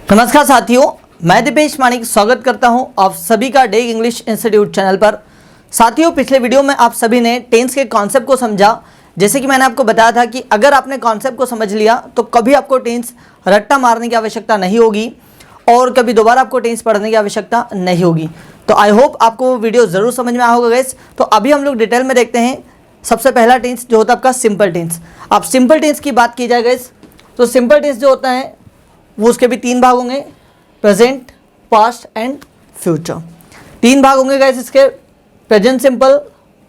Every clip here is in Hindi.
नमस्कार साथियों, मैं दीपेश मानिक स्वागत करता हूं आप सभी का डे इंग्लिश इंस्टीट्यूट चैनल पर। साथियों, पिछले वीडियो में आप सभी ने टेंस के कॉन्सेप्ट को समझा। जैसे कि मैंने आपको बताया था कि अगर आपने कॉन्सेप्ट को समझ लिया तो कभी आपको टेंस रट्टा मारने की आवश्यकता नहीं होगी और कभी दोबारा आपको टेंस पढ़ने की आवश्यकता नहीं होगी। तो आई होप आपको वो वीडियो ज़रूर समझ में आया होगा गाइस। तो अभी हम लोग डिटेल में देखते हैं। सबसे पहला टेंस जो होता है आपका सिंपल टेंस। अब सिंपल टेंस की बात की जाए गाइस तो सिंपल टेंस जो होता है वो उसके भी तीन भाग होंगे, प्रेजेंट, पास्ट एंड फ्यूचर। तीन भाग होंगे गाइस इसके, present simple,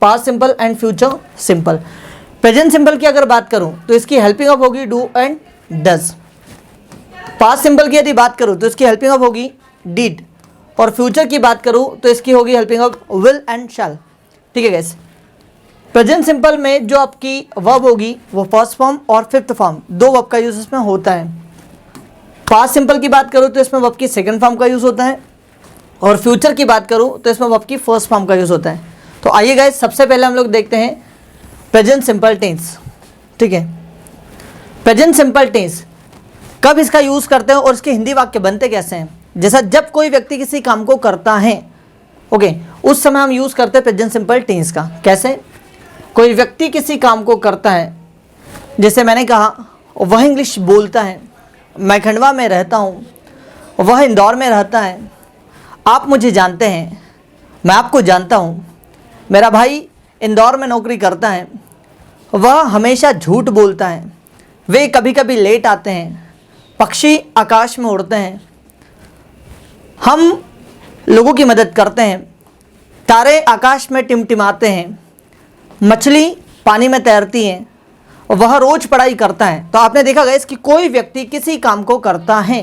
past simple and future simple. Present simple की अगर बात करूं तो इसकी हेल्पिंग ऑफ होगी do and does. Past simple की यदि बात करूं तो इसकी हेल्पिंग ऑफ होगी डिड। और फ्यूचर की बात करूं तो इसकी होगी helping of will and shall. ठीक है गाइस। प्रेजेंट सिंपल में जो आपकी वर्ब होगी वो फर्स्ट फॉर्म और फिफ्थ फॉर्म, दो वर्ब का यूज इसमें होता है। पास्ट सिंपल की बात करूँ तो इसमें वर्ब की सेकंड फॉर्म का यूज़ होता है और फ्यूचर की बात करूँ तो इसमें वर्ब की फर्स्ट फॉर्म का यूज़ होता है। तो आइए गाइस, सबसे पहले हम लोग देखते हैं प्रेजेंट सिंपल टेंस। ठीक है, प्रेजेंट सिंपल टेंस कब इसका यूज़ करते हैं और इसके हिंदी वाक्य बनते कैसे हैं। जैसा जब कोई व्यक्ति किसी काम को करता है, ओके, उस समय हम यूज़ करते हैं प्रेजेंट सिंपल टेंस का। कैसे? कोई व्यक्ति किसी काम को करता है, जैसे मैंने कहा वह इंग्लिश बोलता है, मैं खंडवा में रहता हूँ, वह इंदौर में रहता है, आप मुझे जानते हैं, मैं आपको जानता हूँ, मेरा भाई इंदौर में नौकरी करता है, वह हमेशा झूठ बोलता है, वे कभी कभी लेट आते हैं, पक्षी आकाश में उड़ते हैं, हम लोगों की मदद करते हैं, तारे आकाश में टिमटिमाते हैं, मछली पानी में तैरती हैं, वह रोज पढ़ाई करता है। तो आपने देखा गाइस कि कोई व्यक्ति किसी काम को करता है।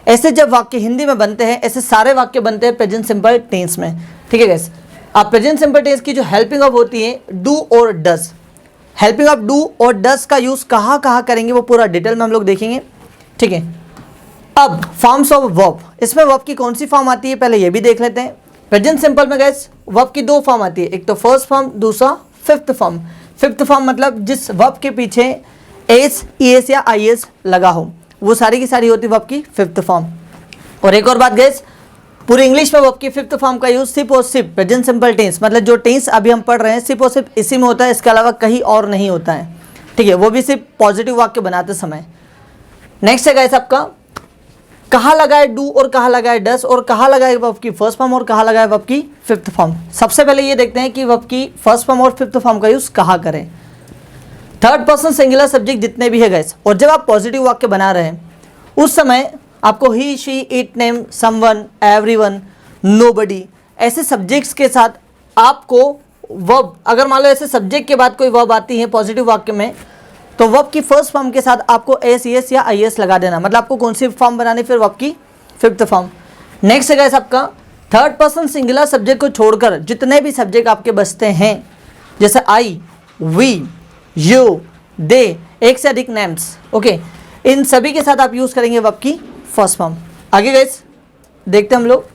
ऐसे जब वाक्य हिंदी में बनते हैं, ऐसे सारे वाक्य बनते हैं प्रेजेंट सिंपल टेंस में। ठीक है गाइस। अब प्रेजेंट सिंपल टेंस की जो हेल्पिंग ऑफ होती है डू और डज, हेल्पिंग ऑफ डू और डज का यूज कहाँ कहाँ करेंगे वो पूरा डिटेल में हम लोग देखेंगे। ठीक है। अब फॉर्म्स ऑफ वर्ब, इसमें वर्ब की कौन सी फॉर्म आती है पहले ये भी देख लेते हैं। प्रेजेंट सिंपल में गाइस वर्ब की दो फॉर्म आती है, एक तो फर्स्ट फॉर्म, दूसरा फिफ्थ फॉर्म। फिफ्थ फॉर्म मतलब जिस वर्ब के पीछे एस, ईएस या आईएस लगा हो, वो सारी की सारी होती है वर्ब की फिफ्थ फॉर्म। और एक और बात गाइस, पूरी इंग्लिश में वर्ब की फिफ्थ फॉर्म का यूज सिर्फ और सिर्फ प्रेजेंट सिंपल टेंस, मतलब जो टेंस अभी हम पढ़ रहे हैं सिर्फ और सिर्फ इसी में होता है, इसके अलावा कहीं और नहीं होता है। ठीक है, वो भी सिर्फ पॉजिटिव वाक्य बनाते समय। नेक्स्ट है गाइस आपका, कहाँ लगाए डू और कहाँ लगाए डस, और कहाँ लगाए वर्ब की फर्स्ट फॉर्म और कहाँ लगाए वर्ब की फिफ्थ फॉर्म। सबसे पहले ये देखते हैं कि वर्ब की फर्स्ट फॉर्म और फिफ्थ फॉर्म का यूज कहाँ करें। थर्ड पर्सन सिंगुलर सब्जेक्ट जितने भी है गाइस, और जब आप पॉजिटिव वाक्य बना रहे हैं उस समय आपको he, she, it, name, someone, everyone, nobody ऐसे सब्जेक्ट्स के साथ आपको वर्ब, अगर मान लो ऐसे सब्जेक्ट के बाद कोई वर्ब आती है पॉजिटिव वाक्य में, तो वर्ब की फर्स्ट फॉर्म के साथ आपको एस, एस या आई एस लगा देना। मतलब आपको कौन सी फॉर्म बनानी, फिर वर्ब की फिफ्थ फॉर्म। नेक्स्ट है गाइस आपका, थर्ड पर्सन सिंगुलर सब्जेक्ट को छोड़कर जितने भी सब्जेक्ट आपके बचते हैं, जैसे आई, वी, यू, दे, एक से अधिक नेम्स, ओके, इन सभी के साथ आप यूज करेंगे वर्ब की फर्स्ट फॉर्म। आगे गाइस देखते हैं हम लोग।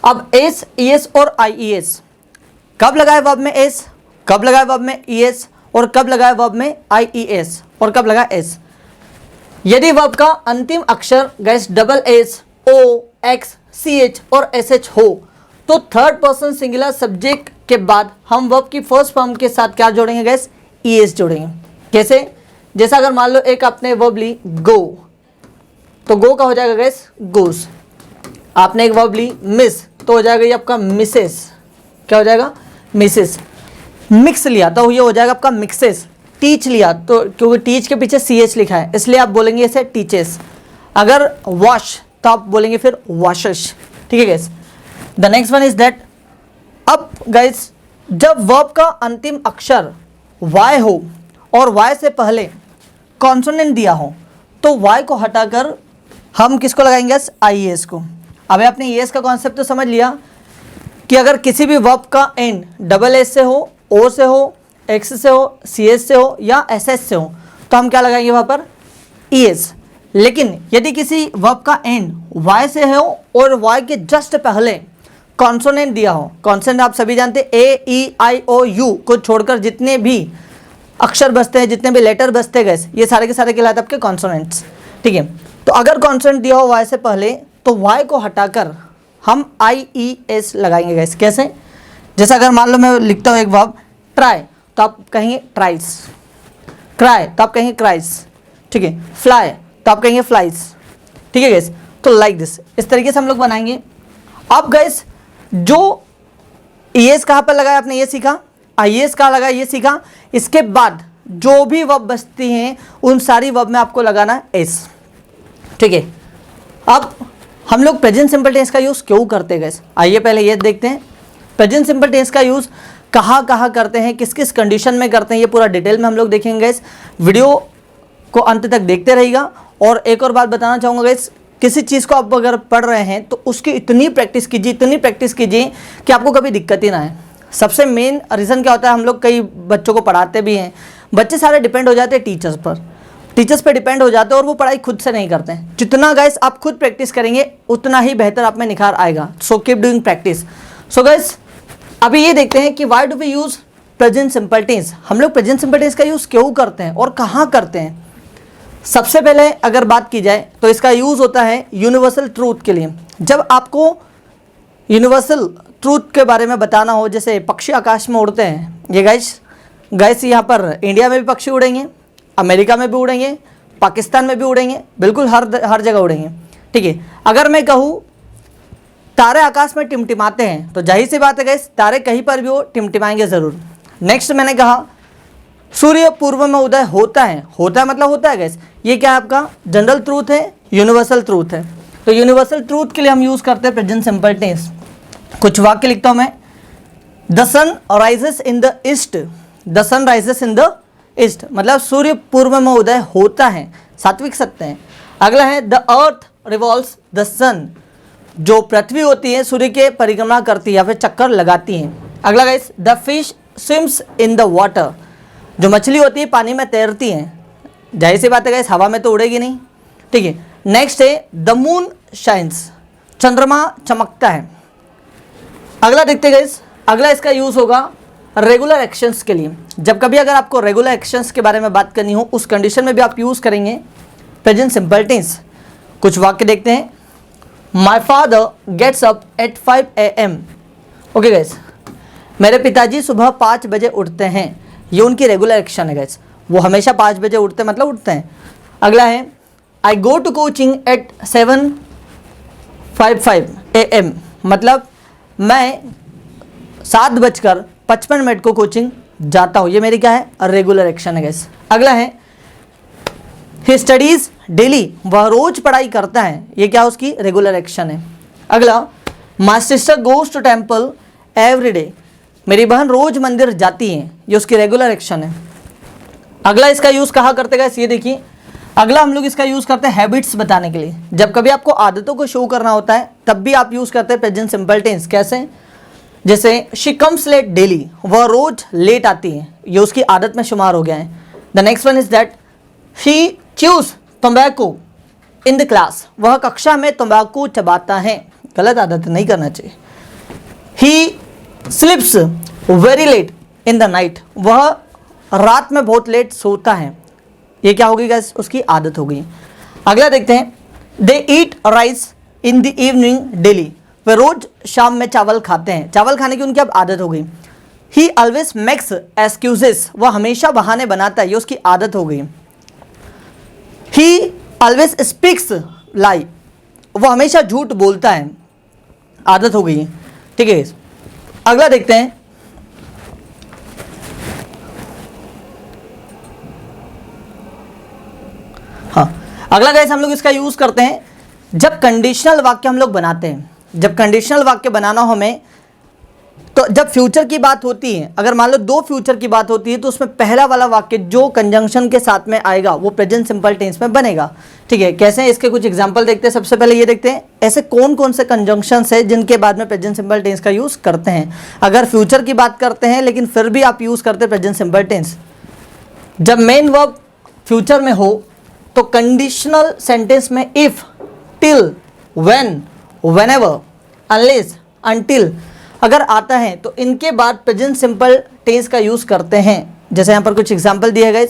अब एस, ई एस और आई ई एस कब लगाए वर्ब में एस, कब लगाए वर्ब में ई एस, और कब लगाए वर्ब में आई ई एस, और कब लगाए एस। यदि वर्ब का अंतिम अक्षर गाइस डबल एस, ओ, एक्स, सी एच और एस एच हो तो थर्ड पर्सन सिंगुलर सब्जेक्ट के बाद हम वर्ब की फर्स्ट फॉर्म के साथ क्या जोड़ेंगे गाइस, ई एस जोड़ेंगे। कैसे? जैसा अगर मान लो एक आपने वर्ब ली गो, तो गो का हो जाएगा गाइस गोस। आपने एक वर्ब ली मिस, तो हो जाएगा ये आपका मिसेस। क्या हो जाएगा? मिसेस। मिक्स लिया तो ये हो जाएगा आपका मिक्सेस। टीच लिया तो, क्योंकि टीच के पीछे सी एच लिखा है इसलिए आप बोलेंगे इसे टीचेस। अगर वॉश तो आप बोलेंगे फिर वॉशेस। ठीक है guys. The next one is that, अब गाइस जब वर्ब का अंतिम अक्षर वाई हो और वाई से पहले कॉन्सोनेंट दिया हो तो वाई को हटाकर हम किसको लगाएंगे, आई एस को। अब आपने एस का कॉन्सेप्ट तो समझ लिया कि अगर किसी भी वर्ब का एंड डबल एस से हो, ओ से हो, एक्स से हो, सी एस से हो या एस एस से हो तो हम क्या लगाएंगे वहाँ पर, ई एस। लेकिन यदि किसी वर्ब का एंड वाई से हो और वाई के जस्ट पहले कॉन्सोनेंट दिया हो, कॉन्सोनेंट आप सभी जानते हैं ए, ई, आई, ओ, यू को छोड़कर जितने भी अक्षर बचते हैं, जितने भी लेटर बचते गए, ये सारे के सारे कहलाते हैं आपके कॉन्सोनेंट्स। ठीक है। तो अगर कॉन्सोनेंट दिया हो वाई से पहले तो वाई को हटाकर हम IES लगाएंगे गाइस। कैसे? जैसे अगर मान लो मैं लिखता हूँ एक वर्ब ट्राई, तो आप कहेंगे ट्राइस। क्राई तो आप कहेंगे क्राइस, ठीक है। फ्लाई तो आप कहेंगे फ्लाइज, ठीक है गाइस। तो लाइक दिस, इस तरीके से हम लोग बनाएंगे। अब गाइस जो ES कहाँ पर लगाया आपने ये सीखा, IES कहाँ लगा ये सीखा। इसके बाद जो भी वर्ब बचती हैं उन सारी वर्ब में आपको लगाना एस, ठीक है। अब हम लोग प्रेजेंट सिंपल टेंस का यूज़ क्यों करते हैं गाइस, आइए पहले ये देखते हैं। प्रेजेंट सिंपल टेंस का यूज़ कहाँ कहाँ करते हैं, किस किस कंडीशन में करते हैं, ये पूरा डिटेल में हम लोग देखेंगे गाइस। वीडियो को अंत तक देखते रहिएगा। और एक और बात बताना चाहूँगा गाइस, किसी चीज़ को आप अगर पढ़ रहे हैं तो उसकी इतनी प्रैक्टिस कीजिए, इतनी प्रैक्टिस कीजिए कि आपको कभी दिक्कत ही ना आए। सबसे मेन रीज़न क्या होता है, हम लोग कई बच्चों को पढ़ाते भी हैं, बच्चे सारे डिपेंड हो जाते हैं टीचर्स पर, टीचर्स पे डिपेंड हो जाते हैं और वो पढ़ाई खुद से नहीं करते हैं। जितना गाइस आप खुद प्रैक्टिस करेंगे उतना ही बेहतर आप में निखार आएगा। So keep doing practice. So guys अभी ये देखते हैं कि why do we use present simple tense. हम लोग प्रेजेंट सिंपल टेंस का यूज़ क्यों करते हैं और कहाँ करते हैं। सबसे पहले अगर बात की जाए तो इसका यूज़ होता है यूनिवर्सल ट्रूथ के लिए। जब आपको यूनिवर्सल ट्रूथ के बारे में बताना हो, जैसे पक्षी आकाश में उड़ते हैं, ये गाइस यहाँ पर इंडिया में भी पक्षी उड़ेंगे, अमेरिका में भी उड़ेंगे, पाकिस्तान में भी उड़ेंगे, बिल्कुल हर जगह उड़ेंगे, ठीक है। अगर मैं कहूँ तारे आकाश में टिमटिमाते हैं तो जाहिर सी बात है गाइस तारे कहीं पर भी वो टिमटिमाएंगे ज़रूर। नेक्स्ट मैंने कहा सूर्य पूर्व में उदय होता है, होता है मतलब होता है गाइस, ये क्या है आपका जनरल ट्रूथ है, यूनिवर्सल ट्रूथ है। तो यूनिवर्सल ट्रूथ के लिए हम यूज़ करते हैं प्रेजेंट सिंपल टेंस। कुछ वाक्य लिखता हूँ मैं, the sun rises in the east, the sun rises in the east मतलब सूर्य पूर्व में उदय होता है, सात्विक सत्य है। अगला है द अर्थ रिवॉल्व्स द सन, जो पृथ्वी होती है सूर्य के परिक्रमा करती है या फिर चक्कर लगाती है। अगला guys the fish swims in the water, जो मछली होती है पानी में तैरती है, जाहिर सी बात है गाइस हवा में तो उड़ेगी नहीं, ठीक है। नेक्स्ट है द मून शाइन्स, चंद्रमा चमकता है। अगला देखते गाइस, अगला इसका यूज़ होगा रेगुलर एक्शंस के लिए। जब कभी अगर आपको रेगुलर एक्शंस के बारे में बात करनी हो उस कंडीशन में भी आप यूज़ करेंगे प्रेजेंट सिंपल टेंस। कुछ वाक्य देखते हैं, my father gets up at 5 AM। Okay guys, मेरे पिताजी सुबह 5 बजे उठते हैं, ये उनकी रेगुलर एक्शन है गाइस, वो हमेशा 5 बजे उठते हैं मतलब उठते हैं। अगला है I go to coaching at 7:55 AM मतलब मैं 7:55 को कोचिंग जाता हूँ, ये मेरी क्या है रेगुलर एक्शन है गाइस। अगला है ही स्टडीज डेली, वह रोज पढ़ाई करता है, ये क्या उसकी रेगुलर एक्शन है। अगला my sister goes to temple every day, मेरी बहन रोज मंदिर जाती है, ये उसकी रेगुलर एक्शन है। अगला इसका यूज़ कहाँ करते हैं ये देखिए, अगला हम लोग इसका यूज़ करते हैं हैबिट्स बताने के लिए। जब कभी आपको आदतों को शो करना होता है तब भी आप यूज़ करते हैं प्रेजेंट सिंपल टेंस। कैसे? जैसे शी कम्स लेट डेली, वह रोज लेट आती है, ये उसकी आदत में शुमार हो गया है। The next one is that she choose tobacco in the class, वह कक्षा में तंबाकू चबाता है, गलत आदत नहीं करना चाहिए। He sleeps very late in the night, वह रात में बहुत लेट सोता है, ये क्या होगी गाइस उसकी आदत हो गई। अगला देखते हैं, they eat rice in the evening daily, वे रोज शाम में चावल खाते हैं, चावल खाने की उनकी अब आदत हो गई। ही ऑलवेज मेक्स एक्सक्यूजेस, वह हमेशा बहाने बनाता है, ये उसकी आदत हो गई। ही ऑलवेज स्पीक्स लाई, वह हमेशा झूठ बोलता है, आदत हो गई है, ठीक है। अगला देखते हैं, हाँ अगला गाइस हम लोग इसका यूज करते हैं जब कंडीशनल वाक्य हम लोग बनाते हैं। जब कंडीशनल वाक्य बनाना हो हमें, तो जब फ्यूचर की बात होती है, अगर मान लो 2 फ्यूचर की बात होती है तो उसमें पहला वाला वाक्य जो कंजंक्शन के साथ में आएगा वो प्रेजेंट सिंपल टेंस में बनेगा, ठीक है। कैसे हैं इसके कुछ एग्जांपल देखते हैं। सबसे पहले ये देखते हैं ऐसे कौन कौन से कंजंक्शंस है जिनके बाद में प्रेजेंट सिंपल टेंस का यूज़ करते हैं। अगर फ्यूचर की बात करते हैं लेकिन फिर भी आप यूज़ करते हैं प्रेजेंट सिंपल टेंस। जब मेन वर्ब फ्यूचर में हो तो कंडीशनल सेंटेंस में if, till, when, whenever, unless, until अगर आता है तो इनके बाद प्रेजेंट सिंपल टेंस का यूज़ करते हैं। जैसे यहाँ पर कुछ एग्जांपल दिए गए,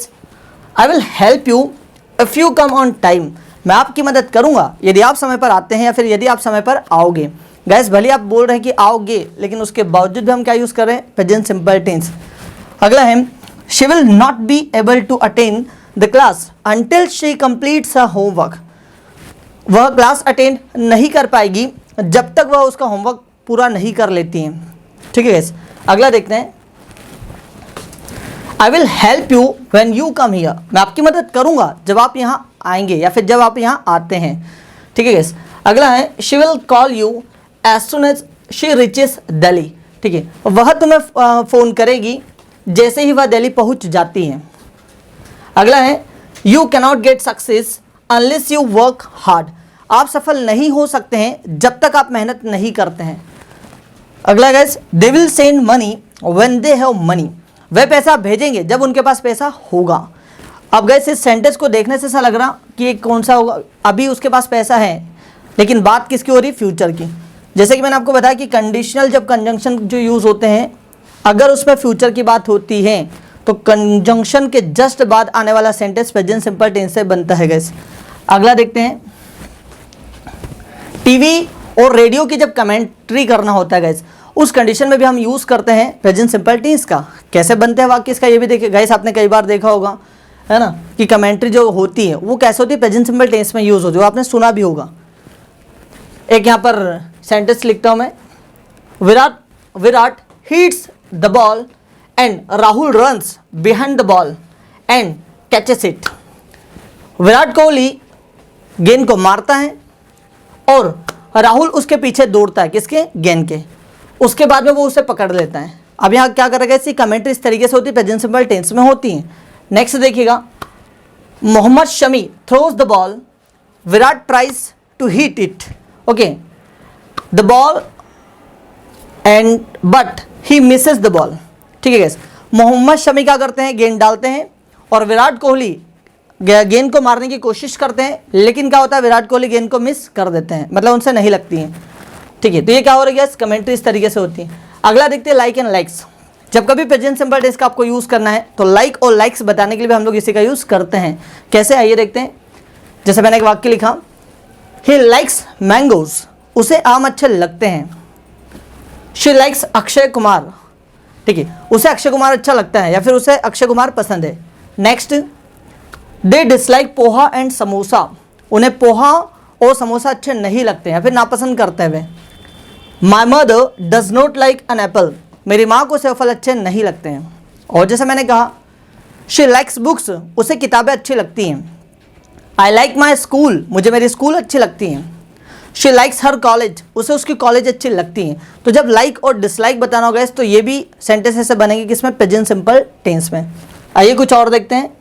I will help you if you come on time, मैं आपकी मदद करूंगा यदि आप समय पर आते हैं या फिर यदि आप समय पर आओगे। गैस भले आप बोल रहे हैं कि आओगे, लेकिन उसके बावजूद भी हम क्या यूज़ कर रहे हैं, प्रेजेंट सिंपल टेंस। अगला है she will not be able to attend the class until she completes her homework. वह क्लास अटेंड नहीं कर पाएगी जब तक वह उसका होमवर्क पूरा नहीं कर लेती हैं। ठीक है गैस, अगला देखते हैं I will help you when you come here. मैं आपकी मदद करूंगा जब आप यहाँ आएंगे या फिर जब आप यहाँ आते हैं। ठीक है गैस, अगला है she will call you as soon as she reaches Delhi. ठीक है, वह तुम्हें फ़ोन करेगी जैसे ही वह दिल्ली पहुँच जाती है। अगला है you cannot get success unless you work hard. आप सफल नहीं हो सकते हैं जब तक आप मेहनत नहीं करते हैं। अगला gas they will send money when they have money. वह पैसा भेजेंगे जब उनके पास पैसा होगा। अब गैस इस सेंटेंस को देखने से ऐसा लग रहा कि ये कौन सा होगा, अभी उसके पास पैसा है, लेकिन बात किसकी हो रही, फ्यूचर की। जैसे कि मैंने आपको बताया कि कंडीशनल जब कंजंक्शन जो यूज़ होते हैं, अगर उसमें फ्यूचर की बात होती है तो कंजंक्शन के जस्ट बाद आने वाला सेंटेंस प्रेजेंट सिंपल टेंस से बनता है गैस। अगला देखते हैं टीवी और रेडियो की जब कमेंट्री करना होता है गैस, उस कंडीशन में भी हम यूज़ करते हैं प्रेजेंट सिंपल टेंस का। कैसे बनते हैं वाक्य इसका ये भी देखिए गैस, आपने कई बार देखा होगा है ना कि कमेंट्री जो होती है वो कैसे होती है, प्रेजेंट सिंपल टेंस में यूज़ होती है, आपने सुना भी होगा। एक यहाँ पर सेंटेंस लिखता हूँ मैं, Virat hits the ball and Rahul runs behind the ball and catches it. Virat Kohli गेंद को मारता है और राहुल उसके पीछे दौड़ता है, किसके, गेंद के, उसके बाद में वो उसे पकड़ लेता है। अब यहाँ क्या करेगा, इसकी कमेंट्री इस तरीके से होती है, प्रेजेंट सिंपल टेंस में होती है। नेक्स्ट देखिएगा Mohammed Shami throws the ball, Virat tries to hit it, okay the ball and but he misses the ball. ठीक है गैस, मोहम्मद शमी क्या करते हैं, गेंद डालते हैं और विराट कोहली गेंद को मारने की कोशिश करते हैं, लेकिन क्या होता है, विराट कोहली गेंद को मिस कर देते हैं, मतलब उनसे नहीं लगती हैं। ठीक है, तो ये क्या हो रही है, कमेंट्री इस तरीके से होती है। अगला देखते हैं लाइक एंड लाइक्स। जब कभी प्रेजेंट सिंपल टेंस का आपको यूज़ करना है तो लाइक और लाइक्स बताने के लिए भी हम लोग इसी का यूज़ करते हैं। कैसे, आइए देखते हैं। जैसे मैंने एक वाक्य लिखा, ही लाइक्स मैंगोज, उसे आम अच्छे लगते हैं। शी लाइक्स अक्षय कुमार, ठीक है, उसे अक्षय कुमार अच्छा लगता है या फिर उसे अक्षय कुमार पसंद है। Next, they dislike poha and samosa, उन्हें पोहा और समोसा अच्छे नहीं लगते हैं या फिर नापसंद करते हुए। My mother does not like an apple, मेरी माँ को सेब फल अच्छे नहीं लगते हैं। और जैसे मैंने कहा, शी लाइक्स बुक्स, उसे किताबें अच्छी लगती हैं। आई लाइक माई स्कूल, मुझे मेरी स्कूल अच्छी लगती हैं। शी लाइक्स हर कॉलेज, उसे उसकी कॉलेज अच्छी लगती हैं। तो जब लाइक और डिसलाइक बताना होगा तो ये भी सेंटेंस ऐसे बनेंगे किसमें, प्रेजेंट सिंपल टेंस में। आइए कुछ और देखते हैं।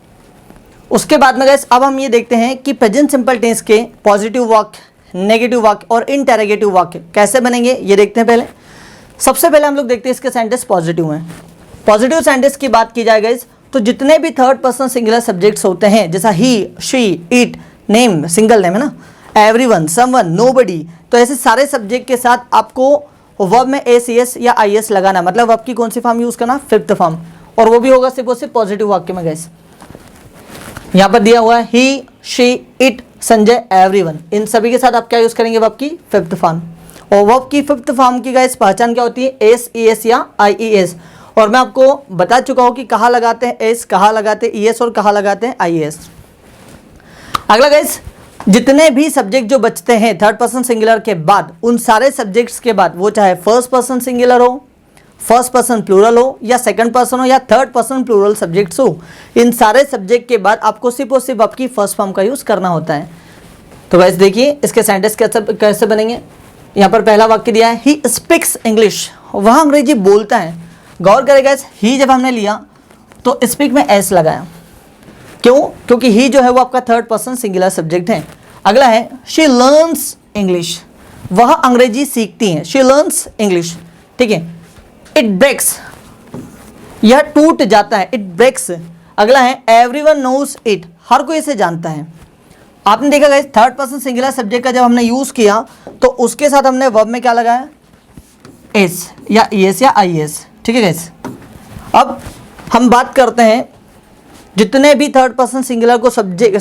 उसके बाद में गैस अब हम ये देखते हैं कि प्रेजेंट सिंपल टेंस के पॉजिटिव वाक्य, नेगेटिव वाक्य और इंटेरोगेटिव वाक्य कैसे बनेंगे, ये देखते हैं। पहले सबसे पहले हम लोग देखते हैं इसके सेंटेंस पॉजिटिव हैं। पॉजिटिव सेंटेंस की बात की जाए गैस तो जितने भी थर्ड पर्सन सिंगुलर सब्जेक्ट्स होते हैं, जैसा he, she, it, name, single name है ना, एवरीवन, समवन, नोबडी, तो ऐसे सारे सब्जेक्ट के साथ आपको वर्ब में एस, एस या आई एस लगाना, मतलब वर्ब की कौन सी फॉर्म यूज़ करना, फिफ्थ फॉर्म, और वो भी होगा सिर्फ और सिर्फ पॉजिटिव वाक्य में गैस। यहाँ पर दिया हुआ है ही, शी, इट, संजय, एवरीवन, इन सभी के साथ आप क्या यूज़ करेंगे, वर्ब की फिफ्थ फॉर्म। और वर्ब की फिफ्थ फॉर्म की गाइस पहचान क्या होती है, एस, ई एस या आई ई एस। और मैं आपको बता चुका हूँ कि कहाँ लगाते हैं एस, कहाँ लगाते हैं ई एस और कहाँ लगाते हैं आई एस। अगला गाइस, जितने भी सब्जेक्ट जो बचते हैं थर्ड पर्सन सिंगुलर के बाद, उन सारे सब्जेक्ट्स के बाद, वो चाहे फर्स्ट पर्सन सिंगुलर हो, फर्स्ट पर्सन प्लूरल हो या सेकंड पर्सन हो या थर्ड पर्सन प्लूरल सब्जेक्ट्स हो, इन सारे सब्जेक्ट के बाद आपको सिर्फ और सिर्फ आपकी फर्स्ट फॉर्म का यूज़ करना होता है। तो गाइस देखिए इसके सेंटेंस कैसे बनेंगे। यहाँ पर पहला वाक्य दिया है, ही स्पीक्स इंग्लिश, वह अंग्रेजी बोलता है। गौर करेगा, ही जब हमने लिया तो स्पीक में एस लगाया, क्यों, क्योंकि ही जो है वो आपका थर्ड पर्सन सिंगुलर सब्जेक्ट है। अगला है, शी लर्न्स इंग्लिश, वह अंग्रेजी सीखती हैं, शी लर्न्स इंग्लिश, ठीक है। इट ब्रेक्स, यह टूट जाता है, इट ब्रेक्स। अगला है, एवरीवन नोज इट, हर कोई इसे जानता है। आपने देखा guys third person singular subject का जब हमने यूज़ किया तो उसके साथ हमने वर्ब में क्या लगाया, एस या ई एस या आई एस, ठीक है गाइस। अब हम बात करते हैं जितने भी थर्ड पर्सन सिंगुलर को सब्जेक्ट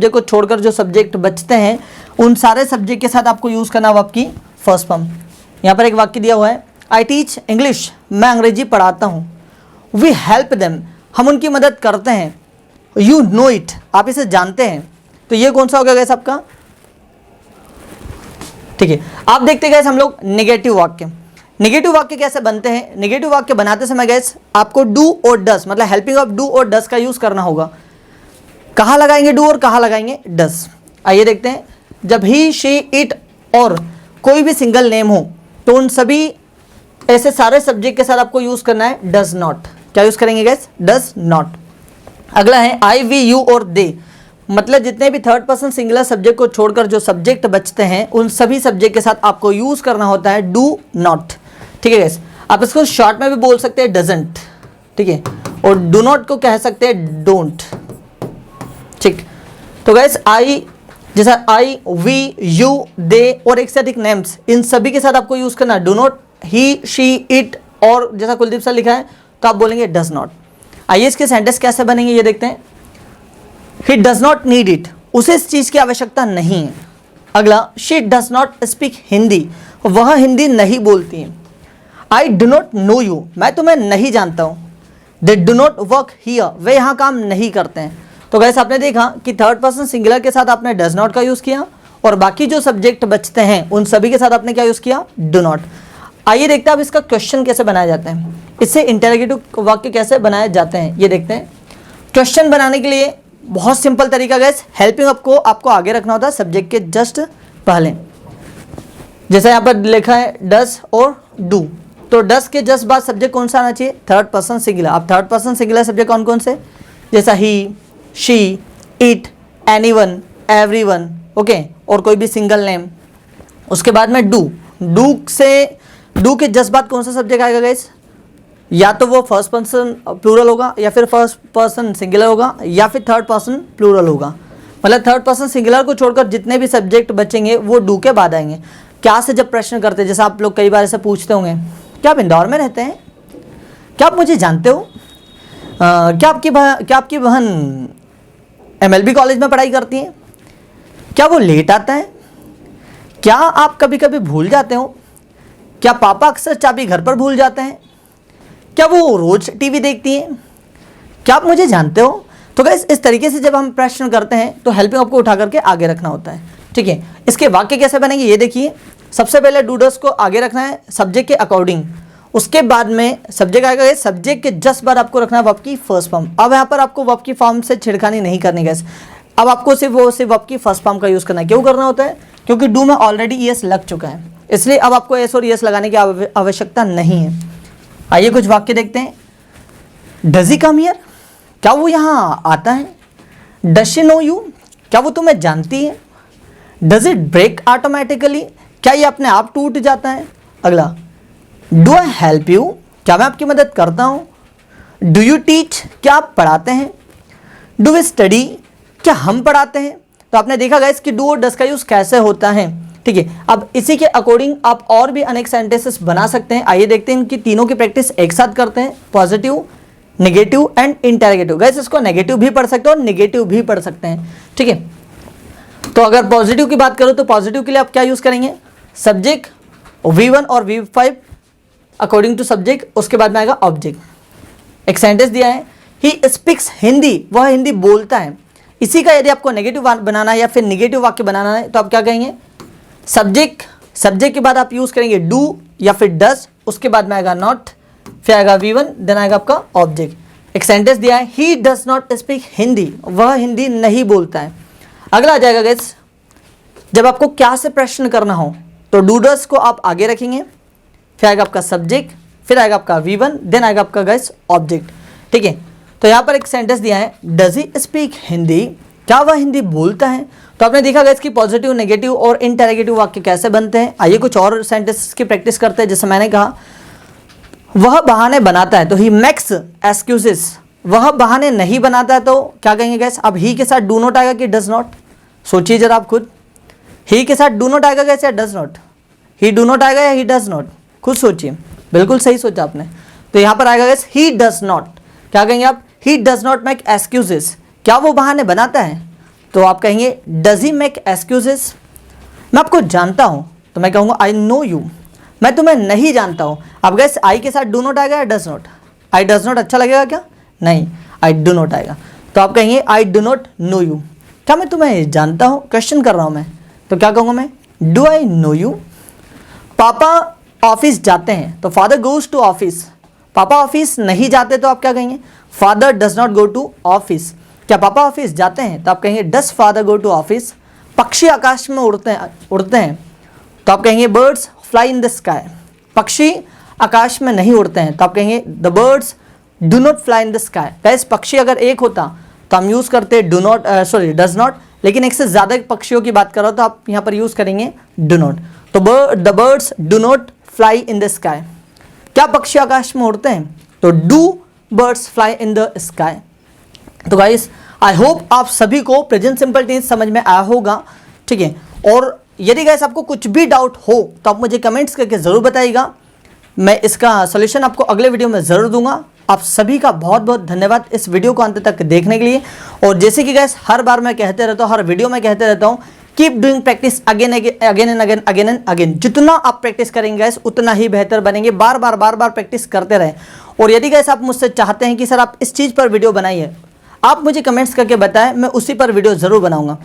को छोड़कर जो सब्जेक्ट बचते हैं उन सारे सब्जेक्ट के साथ आपको यूज करना वर्ब की फर्स्ट फॉर्म। यहाँ पर एक वाक्य दिया हुआ है, आई टीच इंग्लिश, मैं अंग्रेजी पढ़ाता हूँ। वी हेल्प देम, हम उनकी मदद करते हैं। यू नो इट, आप इसे जानते हैं। तो ये कौन सा हो गया गैस आपका? ठीक है, आप देखते गए हम लोग नेगेटिव वाक्य। नेगेटिव वाक्य कैसे बनते हैं? नेगेटिव वाक्य बनाते समय गैस आपको डू और डस, मतलब हेल्पिंग ऑफ डू और डस का यूज करना होगा। कहाँ लगाएंगे डू और कहाँ लगाएंगे डस? आइए देखते हैं। जब ही, शी, इट और कोई भी सिंगल नेम हो तो उन सभी ऐसे सारे सब्जेक्ट के साथ आपको यूज करना है डज नॉट। क्या यूज करेंगे गैस? Does not. अगला है आई, वी, यू और दे, मतलब जितने भी थर्ड पर्सन सिंगुलर सब्जेक्ट को छोड़कर जो सब्जेक्ट बचते हैं उन सभी सब्जेक्ट के साथ आपको यूज करना होता है डू नॉट। ठीक है गैस, आप इसको शॉर्ट में भी बोल सकते हैं डजंट, ठीक है, और डू नॉट को कह सकते हैं डोंट। ठीक, तो गैस आई, जैसा आई, वी, यू, दे और एक से अधिक नेम्स, इन सभी के साथ आपको यूज करना do not. He, she, it और जैसा कुलदीप सर लिखा है तो आप बोलेंगे डज नॉट। आइए इसके सेंटेंस कैसे बनेंगे ये देखते हैं। He does not need it, उसे इस चीज की आवश्यकता नहीं है। अगला, she does not speak Hindi, वह हिंदी नहीं बोलती है। I do not know you, मैं तुम्हें नहीं जानता हूँ। They do not work here, वे यहाँ काम नहीं करते हैं। तो गैस आपने देखा कि थर्ड पर्सन सिंगुलर के साथ आपने डज नॉट का यूज किया और बाकी जो सब्जेक्ट बचते हैं उन सभी के साथ आपने क्या यूज किया? Do not. आइए देखते हैं अब इसका क्वेश्चन कैसे बनाया जाता है, इससे इंटेरोगेटिव वाक्य कैसे बनाए जाते हैं ये देखते हैं। क्वेश्चन बनाने के लिए बहुत सिंपल तरीका गैस, हेल्पिंग अप को आपको आगे रखना होता है सब्जेक्ट के जस्ट पहले। जैसा यहाँ पर लिखा है डस और डू, तो डस के जस्ट बाद सब्जेक्ट कौन सा आना चाहिए? Third person singular. अब थर्ड पर्सन सिंगुलर सब्जेक्ट कौन कौन से? जैसा he, she, it, anyone, everyone, okay, और कोई भी सिंगल नेम। उसके बाद में डू, डू के जस्ट बाद कौन सा सब्जेक्ट आएगा गाइस? या तो वो फर्स्ट पर्सन प्लूरल होगा या फिर फर्स्ट पर्सन सिंगुलर होगा या फिर थर्ड पर्सन प्लूरल होगा। मतलब थर्ड पर्सन सिंगुलर को छोड़कर जितने भी सब्जेक्ट बचेंगे वो डू के बाद आएंगे। क्या से जब प्रश्न करते हैं, जैसा आप लोग कई बार ऐसे पूछते होंगे, क्या आप इंदौर में रहते हैं? क्या आप मुझे जानते हो? क्या आपकी बहन MLB कॉलेज में पढ़ाई करती है? क्या वो लेट आता है? क्या आप कभी कभी भूल जाते हो? क्या पापा अक्सर चाबी घर पर भूल जाते हैं? क्या वो रोज टीवी देखती हैं? क्या आप मुझे जानते हो? तो गाइस इस तरीके से जब हम प्रश्न करते हैं तो हेल्पिंग आपको उठा करके आगे रखना होता है। ठीक है, इसके वाक्य कैसे बनेंगे ये देखिए। सबसे पहले डूडस को आगे रखना है सब्जेक्ट के अकॉर्डिंग, उसके बाद में सब्जेक्ट आएगा, सब्जेक्ट के जस्ट बाद आपको रखना है वर्ब की फर्स्ट फॉर्म। अब यहाँ पर आपको वर्ब की फॉर्म से छिड़खानी नहीं करनी गाइस, अब आपको सिर्फ वर्ब की फर्स्ट फॉर्म का यूज करना है। क्यों करना होता है? क्योंकि डू में ऑलरेडी एस लग चुका है, इसलिए अब आपको एस और एस लगाने की आवश्यकता नहीं है। आइए कुछ वाक्य देखते हैं। डज ही कम हियर, क्या वो यहाँ आता है? डज शी नो यू, क्या वो तुम्हें जानती है? डज इट ब्रेक ऑटोमेटिकली, क्या ये अपने आप टूट जाता है? अगला, डू आई हेल्प यू, क्या मैं आपकी मदद करता हूँ? डू यू टीच, क्या आप पढ़ाते हैं? डू वी स्टडी, क्या हम पढ़ाते हैं? तो आपने देखा गाइस कि डू और डज का यूज कैसे होता है। ठीक है, अब इसी के अकॉर्डिंग आप और भी अनेक सेंटेंसेस बना सकते हैं। आइए देखते हैं इनकी तीनों की प्रैक्टिस एक साथ करते हैं, positive, negative and interrogative. Guys इसको नेगेटिव भी पढ़ सकते हो और नेगेटिव भी पढ़ सकते हैं। ठीक है, तो अगर पॉजिटिव की बात करो तो पॉजिटिव के लिए आप क्या यूज करेंगे? सब्जेक्ट V1 और V5 अकॉर्डिंग टू सब्जेक्ट, उसके बाद में आएगा ऑब्जेक्ट। एक सेंटेंस दिया है, ही स्पीक्स हिंदी, वह हिंदी बोलता है। इसी का यदि आपको नेगेटिव बनाना है या फिर नेगेटिव वाक्य बनाना है तो आप क्या कहेंगे? सब्जेक्ट के बाद आप यूज करेंगे डू या फिर डज, उसके बाद में आएगा नॉट, फिर आएगा V1, देन आएगा आपका ऑब्जेक्ट। एक सेंटेंस दिया है, ही डज नॉट स्पीक हिंदी, वह हिंदी नहीं बोलता है। अगला आ जाएगा गाइस, जब आपको क्या से प्रश्न करना हो तो डू डज को आप आगे रखेंगे, फिर आएगा आपका सब्जेक्ट, फिर आएगा आपका V1, देन आएगा आपका गाइस ऑब्जेक्ट। ठीक है, तो यहाँ पर एक सेंटेंस दिया है, डज ही स्पीक हिंदी, क्या वह हिंदी बोलता है? तो आपने देखा गाइस कि पॉजिटिव, नेगेटिव और इंटेरोगेटिव वाक्य कैसे बनते हैं। आइए कुछ और सेंटेंसेस की प्रैक्टिस करते हैं। जैसे मैंने कहा, वह बहाने बनाता है, तो ही मेक्स एक्सक्यूजेस, वह बहाने नहीं बनाता है तो क्या कहेंगे गाइस? अब ही के साथ डू नॉट आएगा कि डज नॉट? सोचिए जरा आप खुद, ही के साथ डू नॉट आएगा गाइस या does not? He do not आएगा या ही डज नॉट? खुद सोचिए, बिल्कुल सही सोचा आपने। तो यहाँ पर आएगा गाइस ही डज नॉट, क्या कहेंगे आप? ही डज नॉट मेक एक्सक्यूजेस, क्या वो बहाने बनाता है? तो आप कहेंगे डज ही मेक एक्सक्यूजेस। मैं आपको जानता हूँ, तो मैं कहूँगा आई नो यू। मैं तुम्हें नहीं जानता हूँ। अब गैस आई के साथ डू नॉट आएगा या does not? I does not अच्छा लगेगा क्या? नहीं, आई डू नॉट आएगा। तो आप कहेंगे आई डू नॉट नो यू, क्या मैं तुम्हें जानता हूँ? क्वेश्चन कर रहा हूँ मैं, तो क्या कहूँगा मैं? Do I know you. पापा ऑफिस जाते हैं, तो फादर गोज टू ऑफिस। पापा ऑफिस नहीं जाते तो आप क्या कहेंगे? Father does not go to office. क्या पापा ऑफिस जाते हैं? तो आप कहेंगे does father go to office. पक्षी आकाश में उड़ते हैं, तो आप कहेंगे birds fly in the sky. पक्षी आकाश में नहीं उड़ते हैं, तो आप कहेंगे the birds do not fly in the sky. Gas पक्षी अगर एक होता तो हम यूज़ करते do not, sorry does not, लेकिन एक से ज़्यादा पक्षियों की बात करो तो आप यहाँ पर यूज़ करेंगे डू नॉट। तो the birds do not fly in the sky. क्या पक्षी आकाश में उड़ते हैं? तो do birds fly in the sky. तो गाइस आई होप आप सभी को प्रेजेंट सिंपल टेंस समझ में आया होगा, ठीक है। और यदि गाइस आपको कुछ भी डाउट हो तो आप मुझे कमेंट्स करके ज़रूर बताइएगा, मैं इसका सॉल्यूशन आपको अगले वीडियो में ज़रूर दूंगा। आप सभी का बहुत बहुत धन्यवाद इस वीडियो को अंत तक देखने के लिए। और जैसे कि गाइस हर बार मैं कहते रहता हूँ, हर वीडियो में कहते रहता हूँ, keep doing practice again and again. जितना आप प्रैक्टिस करेंगे गाइस उतना ही बेहतर बनेंगे। बार बार प्रैक्टिस करते रहें। और यदि गाइस आप मुझसे चाहते हैं कि सर आप इस चीज़ पर वीडियो बनाइए, आप मुझे कमेंट्स करके बताएं, मैं उसी पर वीडियो ज़रूर बनाऊंगा।